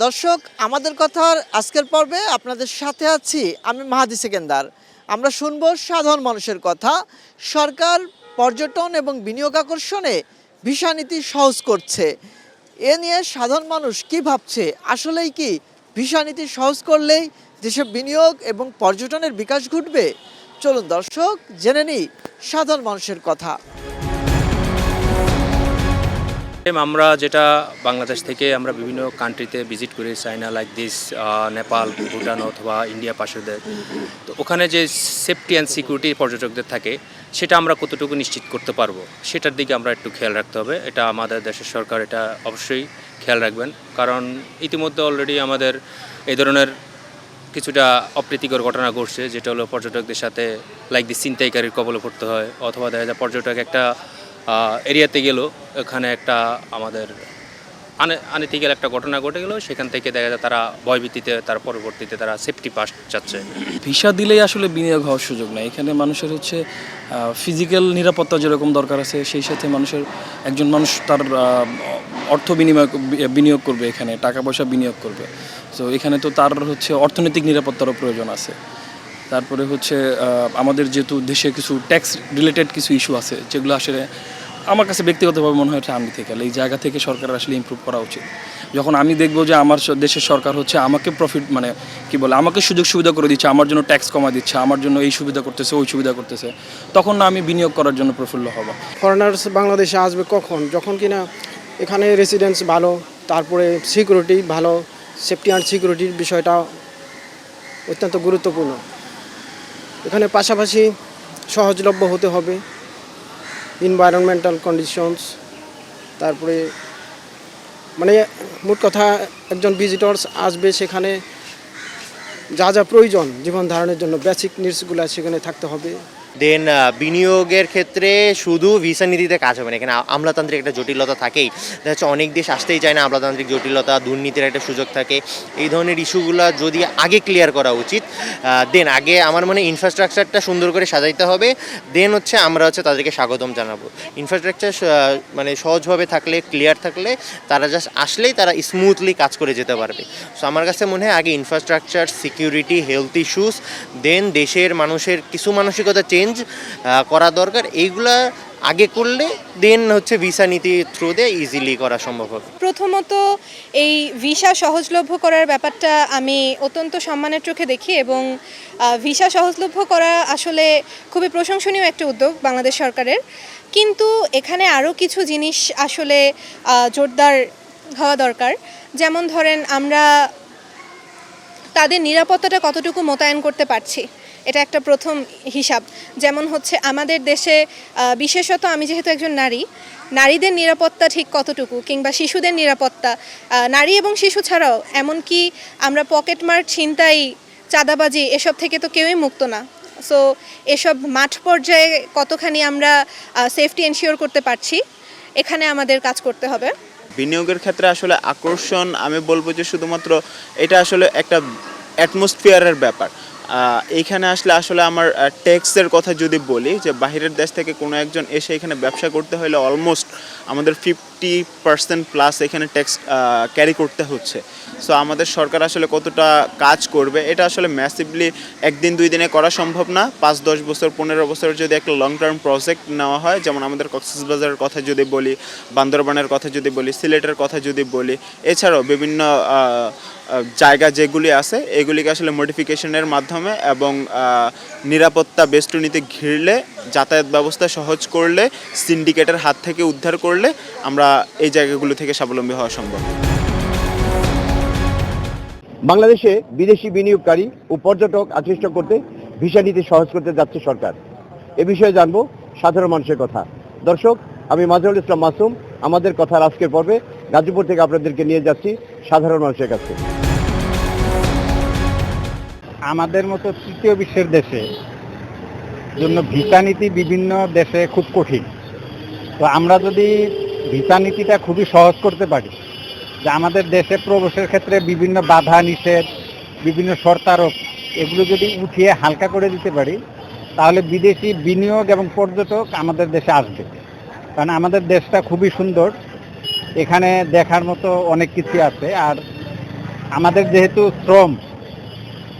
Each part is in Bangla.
দর্শক, আমাদের কথার আজকের পর্বে আপনাদের সাথে আছি আমি মাহাদি সেকেন্দার। আমরা শুনবো সাধারণ মানুষের কথা। সরকার পর্যটন এবং বিনিয়োগ আকর্ষণে ভিসা নীতি সহজ করছে, এ নিয়ে সাধারণ মানুষ কি ভাবছে? আসলেই কি ভিসা নীতি সহজ করলেই দেশে বিনিয়োগ এবং পর্যটনের বিকাশ ঘটবে? চলুন দর্শক, জেনে নিই সাধারণ মানুষের কথা। আমরা যেটা বাংলাদেশ থেকে আমরা বিভিন্ন কান্ট্রিতে ভিজিট করি, China like this, Nepal, Bhutan অথবা ইন্ডিয়া পাশেদের, তো ওখানে যে সেফটি অ্যান্ড সিকিউরিটি পর্যটকদের থাকে সেটা আমরা কতটুকু নিশ্চিত করতে পারবো সেটার দিকে আমরা একটু খেয়াল রাখতে হবে। এটা আমাদের দেশের সরকার এটা অবশ্যই খেয়াল রাখবেন, কারণ ইতিমধ্যে অলরেডি আমাদের এই ধরনের কিছুটা অপ্রীতিকর ঘটনা ঘটছে, যেটা হলো পর্যটকদের সাথে লাইক দিস ছিনতাইকারীর কবলে পড়তে হয়, অথবা দেখা যায় পর্যটক একটা এরিয়াতে গেল, ওখানে একটা আমাদের আনএথিক্যাল একটা ঘটনা ঘটে গেল, সেখান থেকে দেখা যায় তারা ভয়ভীতিতে তার পরবর্তীতে তারা সেফটি পাস চাচ্ছে। ভিসা দিলেই আসলে বিনিয়োগ হওয়ার সুযোগ নাই। এখানে মানুষের হচ্ছে ফিজিক্যাল নিরাপত্তা যেরকম দরকার আছে, সেই সাথে মানুষের একজন মানুষ তার অর্থ বিনিয়োগ করবে, এখানে টাকা পয়সা বিনিয়োগ করবে। তো এখানে তো তার হচ্ছে অর্থনৈতিক নিরাপত্তারও প্রয়োজন আছে। তারপরে হচ্ছে আমাদের যেহেতু দেশে কিছু ট্যাক্স রিলেটেড কিছু ইস্যু আছে, যেগুলো আসলে আমার কাছে ব্যক্তিগতভাবে মনে হয় আমি থেকে এই জায়গা থেকে সরকারের আসলে ইমপ্রুভ করা উচিত। যখন আমি দেখব যে আমার দেশের সরকার হচ্ছে আমাকে প্রফিট মানে কি বলে আমাকে সুযোগ সুবিধা করে দিচ্ছে, আমার জন্য ট্যাক্স কমা দিচ্ছে, আমার জন্য এই সুবিধা করতেছে ওই সুবিধা করতেছে, তখন না আমি বিনিয়োগ করার জন্য প্রফুল্ল হব। ফরেনার্স বাংলাদেশে আসবে কখন? যখন কিনা এখানে রেসিডেন্স ভালো, তারপরে সিকিউরিটি ভালো, সেফটি অ্যান্ড সিকিউরিটির বিষয়টা অত্যন্ত গুরুত্বপূর্ণ। এখানে পাশাপাশি সহজলভ্য হতে হবে, এনভায়রনমেন্টাল কন্ডিশনস, তারপরে মানে মোট কথা একজন ভিজিটর্স আসবে, সেখানে যা যা প্রয়োজন জীবন ধারণের জন্য বেসিক নিডসগুলো সেখানে থাকতে হবে। দেন বিনিয়োগের ক্ষেত্রে শুধু ভিসা নীতিতে কাজ হবে না, এখানে আমলাতান্ত্রিক একটা জটিলতা থাকেই। দেখা যাচ্ছে অনেক দেশ আসতেই চায় না, আমলাতান্ত্রিক জটিলতা, দুর্নীতির একটা সুযোগ থাকে। এই ধরনের ইস্যুগুলো যদি আগে ক্লিয়ার করা উচিত। দেন আগে আমার মনে ইনফ্রাস্ট্রাকচারটা সুন্দর করে সাজাইতে হবে, দেন হচ্ছে আমরা হচ্ছে তাদেরকে স্বাগতম জানাবো। ইনফ্রাস্ট্রাকচার মানে সহজভাবে থাকলে, ক্লিয়ার থাকলে, তারা জাস্ট আসলেই তারা স্মুথলি কাজ করে যেতে পারবে। সো আমার কাছে মনে হয় আগে ইনফ্রাস্ট্রাকচার, সিকিউরিটি, হেলথ ইস্যুস, দেন দেশের মানুষের কিছু মানসিকতা চেঞ্জ করা দরকার। এইগুলা আগে করলে দেন হচ্ছে ভিসা নীতি থ্রু দিয়ে ইজিলি করা সম্ভব হবে। প্রথমত এই ভিসা সহজলভ্য করার ব্যাপারটা আমি অত্যন্ত সম্মানের চোখে দেখি, এবং ভিসা সহজলভ্য করা আসলে খুবই প্রশংসনীয় একটা উদ্যোগ বাংলাদেশ সরকারের। কিন্তু এখানে আরও কিছু জিনিস আসলে জোরদার হওয়া দরকার। যেমন ধরেন, আমরা তাদের নিরাপত্তাটা কতটুকু মোতায়েন করতে পারছি, এটা একটা প্রথম হিসাব। যেমন হচ্ছে আমাদের দেশে বিশেষত আমি যেহেতু একজন নারীদের নিরাপত্তা ঠিক কতটুকু, কিংবা শিশুদের নিরাপত্তা, নারী এবং শিশু ছাড়াও এমনকি আমরা পকেটমার, ছিনতাই, চাঁদাবাজি এসব থেকে তো কেউই মুক্ত না। সো এসব মাঠ পর্যায়ে কতখানি আমরা সেফটি এনশিওর করতে পারছি, এখানে আমাদের কাজ করতে হবে। বিনিয়োগের ক্ষেত্রে আসলে আকর্ষণ আমি বলবো যে শুধুমাত্র এটা আসলে একটা অ্যাটমসফিয়ারের ব্যাপার। এইখানে আসলে আমার ট্যাক্সের কথা যদি বলি, যে বাহিরের দেশ থেকে কোনো একজন এসে এখানে ব্যবসা করতে হলে অলমোস্ট আমাদের 50% প্লাস এখানে ট্যাক্স ক্যারি করতে হচ্ছে। সো আমাদের সরকার আসলে কতটা কাজ করবে এটা আসলে ম্যাসিভলি একদিন দুই দিনে করা সম্ভব না। 5-10 বছর 15 বছরের যদি একটা লং টার্ম প্রজেক্ট নেওয়া হয়, যেমন আমাদের কক্সবাজারের কথা যদি বলি, বান্দরবানের কথা যদি বলি, সিলেটের কথা যদি বলি, এছাড়াও বিভিন্ন জায়গা যেগুলি আছে এগুলিকে আসলে মডিফিকেশনের মাধ্যমে এবং নিরাপত্তা বেষ্টনীতে ঘিরলে, যাতায়াত ব্যবস্থা সহজ করলে, সিন্ডিকেটের হাত থেকে উদ্ধার করলে আমরা এই জায়গাগুলো থেকে স্বাবলম্বী হওয়া সম্ভব। বাংলাদেশে বিদেশি বিনিয়োগকারী ও পর্যটক আকৃষ্ট করতে ভিসা নীতি সহজ করতে যাচ্ছে সরকার। এ বিষয়ে জানবো সাধারণ মানুষের কথা। দর্শক, আমি মাজহারুল ইসলাম মাসুম। আমাদের কথার আজকের পর্বে গাজীপুর থেকে আপনাদেরকে নিয়ে যাচ্ছি সাধারণ মানুষের কাছে। আমাদের মতো তৃতীয় বিশ্বের দেশে জন্য ভিসা নীতি বিভিন্ন দেশে খুব কঠিন। তো আমরা যদি ভিসা নীতিটা খুবই সহজ করতে পারি, যে আমাদের দেশে প্রবেশের ক্ষেত্রে বিভিন্ন বাধা নিষেধ, বিভিন্ন শর্তারোপ, এগুলো যদি উঠিয়ে হালকা করে দিতে পারি, তাহলে বিদেশি বিনিয়োগ এবং পর্যটক আমাদের দেশে আসবে। কারণ আমাদের দেশটা খুবই সুন্দর, এখানে দেখার মতো অনেক কিছু আছে। আর আমাদের যেহেতু শ্রম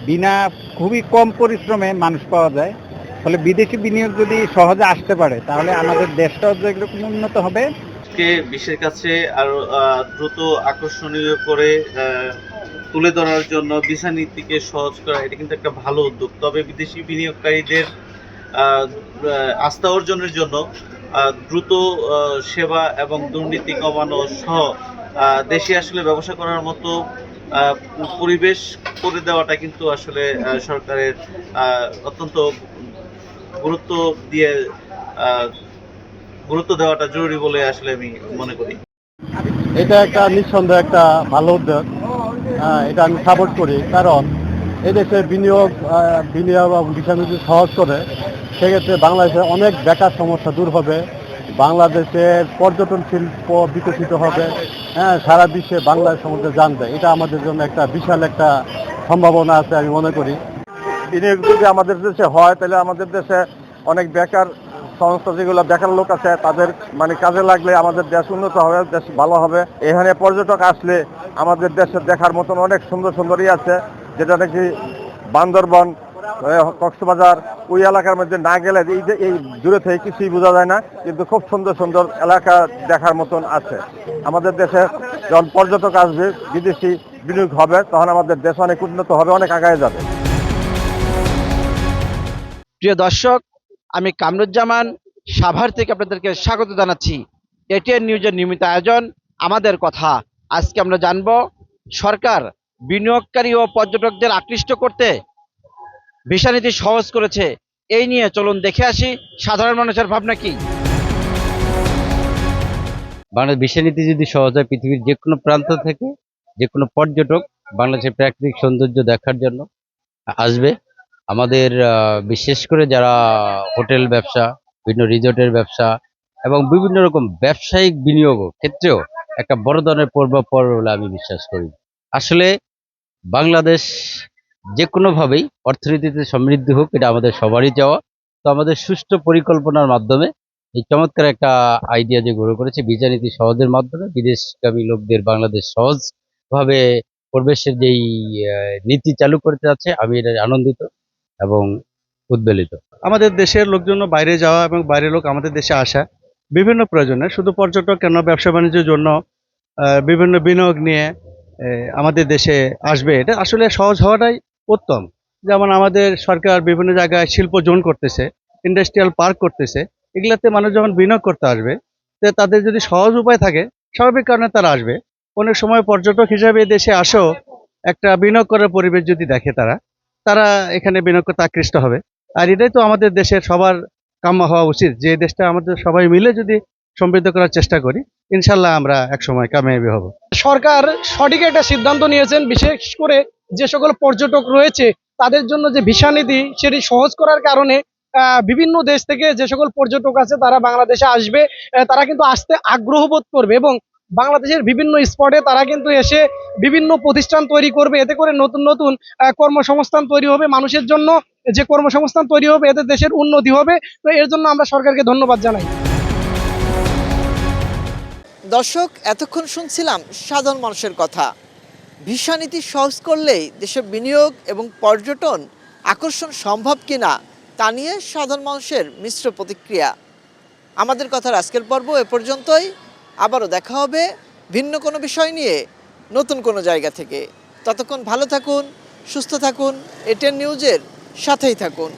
বিনা খুবই কম পরিশ্রমে মানুষ পাওয়া যায়, ফলে বিদেশি বিনিয়োগ যদি সহজে আসতে পারে তাহলে আমাদের দেশটাও যেরকম উন্নত হবে। বিশ্বের কাছে আরো দ্রুত আকর্ষণীয় করে তুলে ধরার জন্য ভিসা নীতিকে সহজ করা, এটা কিন্তু একটা ভালো উদ্যোগ। তবে বিদেশি বিনিয়োগকারীদের আস্থা অর্জনের জন্য দ্রুত সেবা এবং দুর্নীতি কমানো সহ দেশে আসলে ব্যবসা করার মতো পরিবেশ করে দেওয়াটা কিন্তু আসলে সরকারের অত্যন্ত গুরুত্ব দিয়ে গুরুত্ব দেওয়াটা জরুরি বলে আসলে আমি মনে করি। এটা একটা নিঃসন্দেহ একটা ভালো উদ্যোগ, এটা আমি সাপোর্ট করি। কারণ এদেশে বিনিয়োগ এবং ভিসা নীতি সহজ করে, সেক্ষেত্রে বাংলাদেশে অনেক বেকার সমস্যা দূর হবে, বাংলাদেশের পর্যটন শিল্প বিকশিত হবে, সারা বিশ্বে বাংলাদেশ সম্বন্ধে জানবে। এটা আমাদের জন্য একটা বিশাল একটা সম্ভাবনা আছে আমি মনে করি। বিনিয়োগ যদি আমাদের দেশে হয় তাহলে আমাদের দেশে অনেক বেকার সংস্থা যেগুলো বেকার লোক আছে তাদের মানে কাজে লাগলে আমাদের দেশ উন্নত হবে, দেশ ভালো হবে। এখানে পর্যটক আসলে আমাদের দেশে দেখার মতন অনেক সুন্দর সুন্দরই আছে, যেটা নাকি বান্দরবন, কক্সবাজার ওই এলাকার মধ্যে না গেলে এই দূরে থেকে কিছুই বোঝা যায় না, কিন্তু খুব সুন্দর সুন্দর এলাকা দেখার মতন আছে। আমাদের দেশে যখন পর্যটক আসবে, বিদেশি বিনিয়োগ হবে, তখন আমাদের দেশ অনেক উন্নত হবে, অনেক আগায় যাবে। প্রিয় দর্শক, আমি কামরুজ্জামান সাভার থেকে আপনাদেরকে স্বাগত জানাচ্ছি এটিএন নিউজের নিয়মিত আয়োজন আমাদের কথা। আজকে আমরা জানব সরকার বিনিয়োগকারী ও পর্যটকদের আকৃষ্ট করতে ভিসা নীতি সহজ করেছে। এই নিয়ে চলুন দেখে আসি সাধারণ মানুষের ভাবনা কি। বাংলাদেশ ভিসা নীতি যদি সহজ হয়, পৃথিবীর যে কোনো প্রান্ত থেকে যে কোনো পর্যটক বাংলাদেশের প্রাকৃতিক সৌন্দর্য দেখার জন্য আসবে। আমাদের বিশেষ করে যারা হোটেল ব্যবসা, বিভিন্ন রিসোর্টের ব্যবসা এবং বিভিন্ন রকম ব্যবসায়িক বিনিয়োগ ক্ষেত্রেও একটা বড় ধরনের প্রভাব পড়বে বলে আমি বিশ্বাস করি। আসলে বাংলাদেশ যে কোনোভাবেই অর্থনীতিতে সমৃদ্ধি হোক, এটা আমাদের সবারই চাওয়া। তো আমাদের সুষ্ঠু পরিকল্পনার মাধ্যমে এই চমৎকার একটা আইডিয়া যে গড়ে করেছে ভিসা নীতি সহজের মাধ্যমে বিদেশগামী লোকদের বাংলাদেশ সহজভাবে প্রবেশের যেই নীতি চালু করতে যাচ্ছে, আমি এটা আনন্দিত এবং উদ্বেলিত। আমাদের দেশের লোকজন বাইরে যাওয়া এবং বাইরের লোক আমাদের দেশে আসা বিভিন্ন প্রয়োজনে, শুধু পর্যটক কেন, ব্যবসা বাণিজ্যের জন্য বিভিন্ন বিনিয়োগ নিয়ে আমাদের দেশে আসবে। এটা আসলে সহজ হওয়াটাই উত্তম। যেমন আমাদের সরকার বিভিন্ন জায়গায় শিল্প জোন করতেছে, ইন্ডাস্ট্রিয়াল পার্ক করতেছে, এগুলাতে মানুষ যখন বিনিয়োগ করতে আসবে, তাদের যদি সহজ উপায় থাকে, স্বাভাবিক কারণে তারা আসবে। অনেক সময় পর্যটক হিসাবে দেশে আসেও একটা বিনিয়োগ করার পরিবেশ যদি দেখে, তারা এখানে বিনিয়োগ করতে আকৃষ্ট হবে। আর এটাই তো আমাদের দেশের সবার কাম্য হওয়া উচিত, যে দেশটা আমাদের সবাই মিলে যদি সমৃদ্ধ করার চেষ্টা করি, ইনশাল্লাহ আমরা একসময় কামিয়াবি হব। সরকার সঠিক একটা সিদ্ধান্ত নিয়েছেন, বিশেষ করে যে সকল পর্যটক রয়েছে তাদের জন্য যে ভিসা নীতি সেটি সহজ করার কারণে বিভিন্ন দেশ থেকে যে সকল পর্যটক আছে তারা বাংলাদেশে আসবে, তারা কিন্তু আসতে আগ্রহ বোধ করবে এবং বাংলাদেশের বিভিন্ন স্পটে তারা কিন্তু এসে বিভিন্ন প্রতিষ্ঠান তৈরি করবে। এতে করে নতুন নতুন কর্মসংস্থান তৈরি হবে, মানুষের জন্য যে কর্মসংস্থান তৈরি হবে, এতে দেশের উন্নতি হবে। তো এর জন্য আমরা সরকারকে ধন্যবাদ জানাই। দর্শক, এতক্ষণ শুনছিলাম সাধারণ মানুষের কথা। ভিসা নীতি সহজ করলেই দেশে বিনিয়োগ এবং পর্যটন আকর্ষণ সম্ভব কিনা তা নিয়ে সাধারণ মানুষের মিশ্র প্রতিক্রিয়া। আমাদের কথার আজকের পর্ব এ পর্যন্তই। আবারও দেখা হবে ভিন্ন কোনো বিষয় নিয়ে, নতুন কোনো জায়গা থেকে। ততক্ষণ ভালো থাকুন, সুস্থ থাকুন, এটিএন নিউজের সাথেই থাকুন।